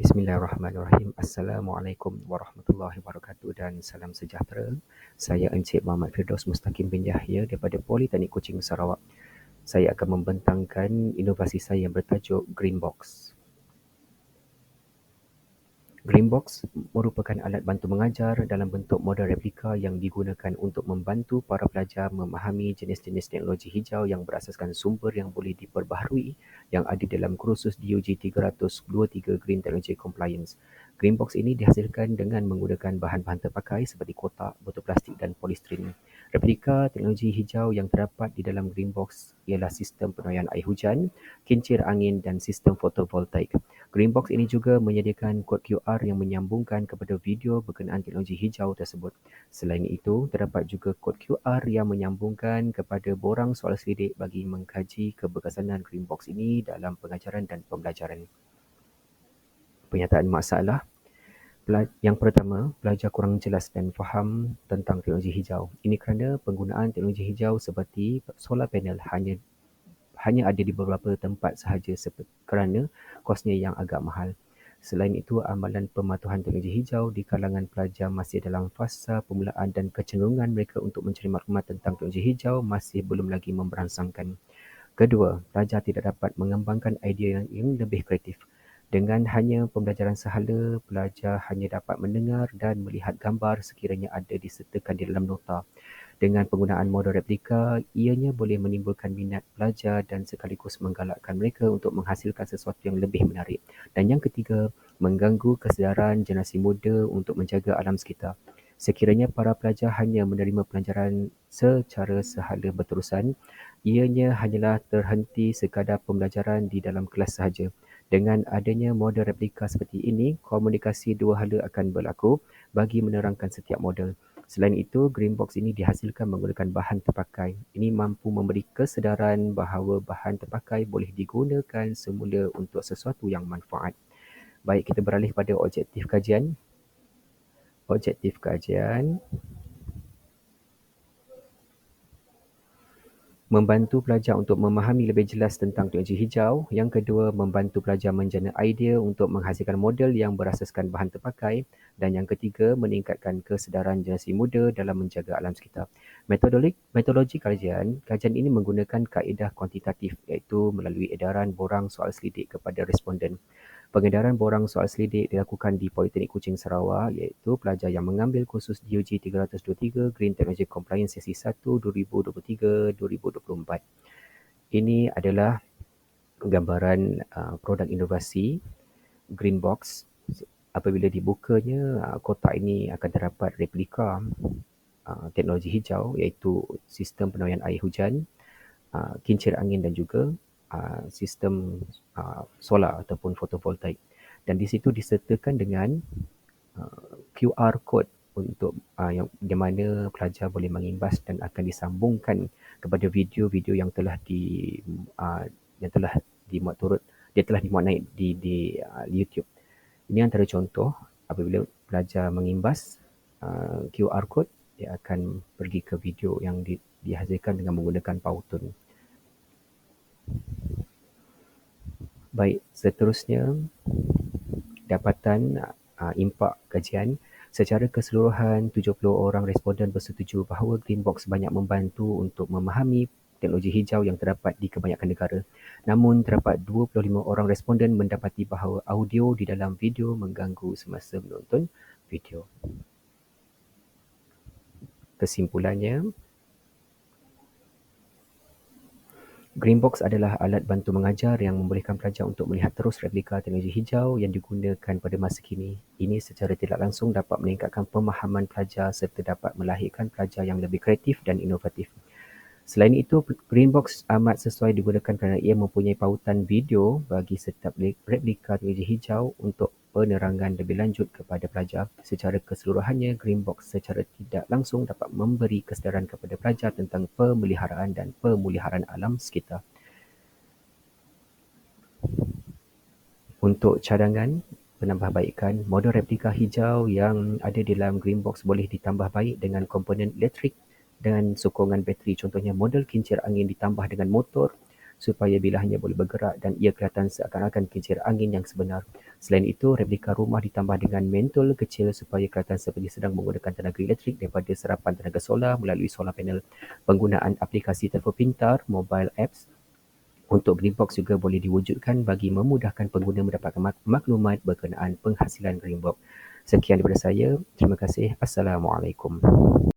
Bismillahirrahmanirrahim. Assalamualaikum warahmatullahi wabarakatuh dan salam sejahtera. Saya Encik Muhammad Firdaus Mustaqim bin Yahya daripada Politeknik Kuching Sarawak. Saya akan membentangkan inovasi saya yang bertajuk Greenbox. Greenbox merupakan alat bantu mengajar dalam bentuk model replika yang digunakan untuk membantu para pelajar memahami jenis-jenis teknologi hijau yang berasaskan sumber yang boleh diperbaharui yang ada dalam kursus DUG 323 Green Technology Compliance. Greenbox ini dihasilkan dengan menggunakan bahan-bahan terpakai seperti kotak, botol plastik dan polistiren. Replika teknologi hijau yang terdapat di dalam Greenbox ialah sistem penuaian air hujan, kincir angin dan sistem fotovoltaik. Greenbox ini juga menyediakan kod QR yang menyambungkan kepada video berkenaan teknologi hijau tersebut. Selain itu, terdapat juga kod QR yang menyambungkan kepada borang soal selidik bagi mengkaji keberkesanan Greenbox ini dalam pengajaran dan pembelajaran. Penyataan masalah. Yang pertama, pelajar kurang jelas dan faham tentang teknologi hijau. Ini kerana penggunaan teknologi hijau seperti solar panel hanya ada di beberapa tempat sahaja kerana kosnya yang agak mahal. Selain itu, amalan pematuhan teknologi hijau di kalangan pelajar masih dalam fasa permulaan dan kecenderungan mereka untuk mencari maklumat tentang teknologi hijau masih belum lagi memberangsangkan. Kedua, pelajar tidak dapat mengembangkan idea yang lebih kreatif. Dengan hanya pembelajaran sahala, pelajar hanya dapat mendengar dan melihat gambar sekiranya ada disertakan di dalam nota. Dengan penggunaan model replika, ianya boleh menimbulkan minat pelajar dan sekaligus menggalakkan mereka untuk menghasilkan sesuatu yang lebih menarik. Dan yang ketiga, mengganggu kesedaran generasi muda untuk menjaga alam sekitar. Sekiranya para pelajar hanya menerima pelajaran secara sehala berterusan, ianya hanyalah terhenti sekadar pembelajaran di dalam kelas sahaja. Dengan adanya model replika seperti ini, komunikasi dua hala akan berlaku bagi menerangkan setiap model. Selain itu, Greenbox ini dihasilkan menggunakan bahan terpakai. Ini mampu memberi kesedaran bahawa bahan terpakai boleh digunakan semula untuk sesuatu yang manfaat. Baik, kita beralih pada objektif kajian. Objektif kajian membantu pelajar untuk memahami lebih jelas tentang teknologi hijau. Yang kedua, membantu pelajar menjana idea untuk menghasilkan model yang berasaskan bahan terpakai. Dan yang ketiga, meningkatkan kesedaran generasi muda dalam menjaga alam sekitar. Metodologi kajian ini menggunakan kaedah kuantitatif iaitu melalui edaran borang soal selidik kepada responden. Pengedaran borang soal selidik dilakukan di Politeknik Kuching Sarawak iaitu pelajar yang mengambil kursus DUG 323 Green Technology Compliance sesi 1 2023-2024. Ini adalah gambaran produk inovasi Greenbox. Apabila dibukanya, kotak ini akan terdapat replika teknologi hijau iaitu sistem penuaian air hujan, kincir angin dan juga sistem solar ataupun fotovoltaik. Dan di situ disertakan dengan QR code untuk yang di mana pelajar boleh mengimbas dan akan disambungkan kepada video-video yang telah dimuat turut, dia telah dimuat naik di YouTube. Ini antara contoh apabila pelajar mengimbas QR code, dia akan pergi ke video yang dihasilkan dengan menggunakan pautan. Baik, seterusnya dapatan impak kajian. Secara keseluruhan, 70 orang responden bersetuju bahawa Greenbox banyak membantu untuk memahami teknologi hijau yang terdapat di kebanyakan negara. Namun, terdapat 25 orang responden mendapati bahawa audio di dalam video mengganggu semasa menonton video. Kesimpulannya, Greenbox adalah alat bantu mengajar yang membolehkan pelajar untuk melihat terus replika teknologi hijau yang digunakan pada masa kini. Ini secara tidak langsung dapat meningkatkan pemahaman pelajar serta dapat melahirkan pelajar yang lebih kreatif dan inovatif. Selain itu, Greenbox amat sesuai digunakan kerana ia mempunyai pautan video bagi setiap replika teknologi hijau untuk penerangan lebih lanjut kepada pelajar. Secara keseluruhannya, Greenbox secara tidak langsung dapat memberi kesedaran kepada pelajar tentang pemeliharaan dan pemuliharaan alam sekitar. Untuk cadangan penambahbaikan, model replika hijau yang ada di dalam Greenbox boleh ditambah baik dengan komponen elektrik dan sokongan bateri. Contohnya model kincir angin ditambah dengan motor, supaya bilahannya boleh bergerak dan ia kelihatan seakan-akan kincir angin yang sebenar. Selain itu, replika rumah ditambah dengan mentol kecil supaya kelihatan seperti sedang menggunakan tenaga elektrik daripada serapan tenaga solar melalui solar panel. Penggunaan aplikasi telefon pintar, mobile apps untuk Greenbox juga boleh diwujudkan bagi memudahkan pengguna mendapatkan maklumat berkenaan penghasilan Greenbox. Sekian daripada saya. Terima kasih. Assalamualaikum.